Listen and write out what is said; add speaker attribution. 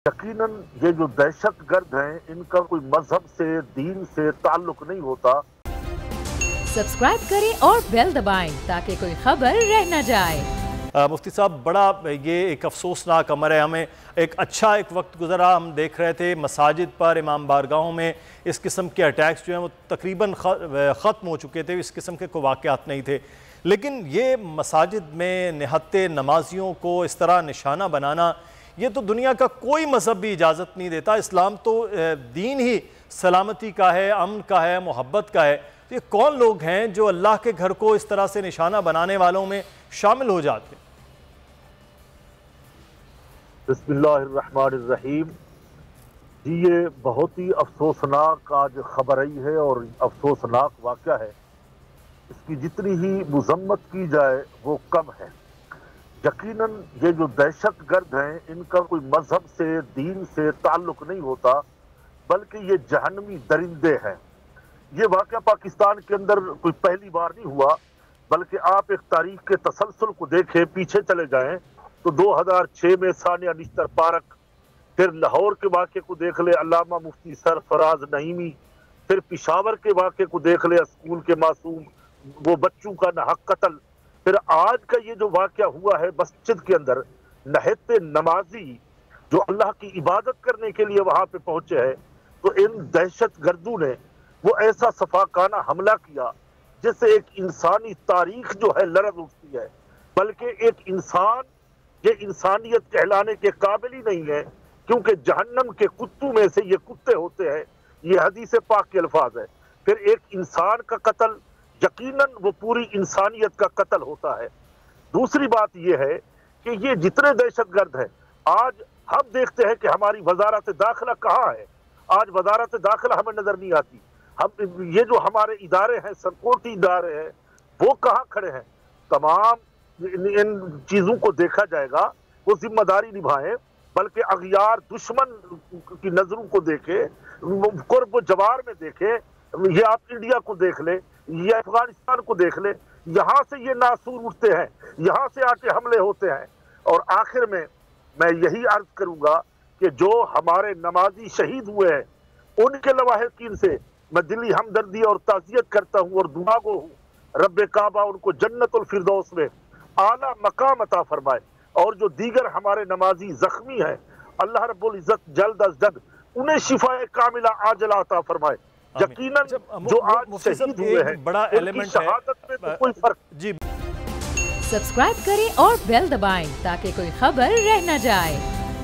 Speaker 1: यकीनन ये जो दहशतगर्द हैं इनका कोई मजहब से दीन से ताल्लुक नहीं होता।
Speaker 2: सब्सक्राइब करें और बेल दबाएं ताकि कोई खबर रह न जाए।
Speaker 3: मुफ्ती साहब, बड़ा ये एक अफसोसनाक अमर है। हमें एक वक्त गुजरा, हम देख रहे थे मसाजिद पर, इमाम बारगाहों में इस किस्म के अटैक्स जो हैं वो तकरीबन ख़त्म हो चुके थे, इस किस्म के कोई वाक़यात नहीं थे। लेकिन ये मसाजिद में निहत्ते नमाजियों को इस तरह निशाना बनाना, ये तो दुनिया का कोई मज़हब भी इजाज़त नहीं देता। इस्लाम तो दीन ही सलामती का है, अमन का है, मोहब्बत का है। तो ये कौन लोग हैं जो अल्लाह के घर को इस तरह से निशाना बनाने वालों में शामिल हो जाते हैं?
Speaker 1: बिस्मिल्लाहिर्रहमानिर्रहीम। जी, ये बहुत ही अफसोसनाक आज खबर आई है और अफसोसनाक वाक़या है। इसकी जितनी ही मुज़म्मत की जाए वो कम है। यकीनन ये जो दहशतगर्द हैं इनका कोई मजहब से दीन से ताल्लुक नहीं होता, बल्कि ये जहन्नमी दरिंदे हैं। ये वाक़या पाकिस्तान के अंदर कोई पहली बार नहीं हुआ, बल्कि आप एक तारीख के तसलसल को देखें, पीछे चले जाएं तो 2006 में सानिया निश्तर पार्क, फिर लाहौर के वाक़े को देख ले अल्लामा मुफ्ती सरफराज नईमी, फिर पिशावर के वाक़े को देख ले स्कूल के मासूम वो बच्चों का नाहक कत्ल, फिर आज का ये जो वाक़या हुआ है मस्जिद के अंदर, नहते नमाजी जो अल्लाह की इबादत करने के लिए वहां पे पहुंचे हैं, तो इन दहशतगर्दों ने वो ऐसा सफाकाना हमला किया जिससे एक इंसानी तारीख जो है लरज़ उठती है। बल्कि एक इंसान ये इंसानियत कहलाने के काबिल ही नहीं है, क्योंकि जहन्नम के कुत्तों में से ये कुत्ते होते हैं। ये हदीस पाक के अल्फाज है। फिर एक इंसान का कत्ल यकीनन वो पूरी इंसानियत का कत्ल होता है। दूसरी बात ये है कि ये जितने दहशतगर्द हैं, आज हम देखते हैं कि हमारी वजारत दाखिला कहाँ है। आज वजारत दाखिला हमें नजर नहीं आती। हम ये जो हमारे इदारे हैं, सरकोटी इदारे हैं, वो कहाँ खड़े हैं। तमाम इन चीजों को देखा जाएगा, वो जिम्मेदारी निभाएं, बल्कि अगियार दुश्मन की नजरों को देखे, कुर्ब जवार में देखे। ये आप इंडिया को देख ले, ये अफगानिस्तान को देख ले, यहाँ से ये नासूर उठते हैं, यहाँ से आके हमले होते हैं। और आखिर में मैं यही अर्ज करूंगा कि जो हमारे नमाजी शहीद हुए हैं, उनके लवाहिकीन से मैं दिली हमदर्दी और ताज़ियत करता हूँ और दुआ गो हूँ, रब्बे काबा उनको जन्नतुल फिरदौस में आला मकाम अता फरमाए। और जो दीगर हमारे नमाजी जख्मी हैं, अल्लाह रब्बुल इज्जत जल्द अज जल्द उन्हें शिफाए कामिला आजला अता फरमाए। यकीनन जो आज शहीद हुए हैं,
Speaker 3: बड़ा
Speaker 1: उनकी शहादत में तो कोई फर्क
Speaker 2: सब्सक्राइब करें और बेल दबाएं ताकि कोई खबर रह न जाए।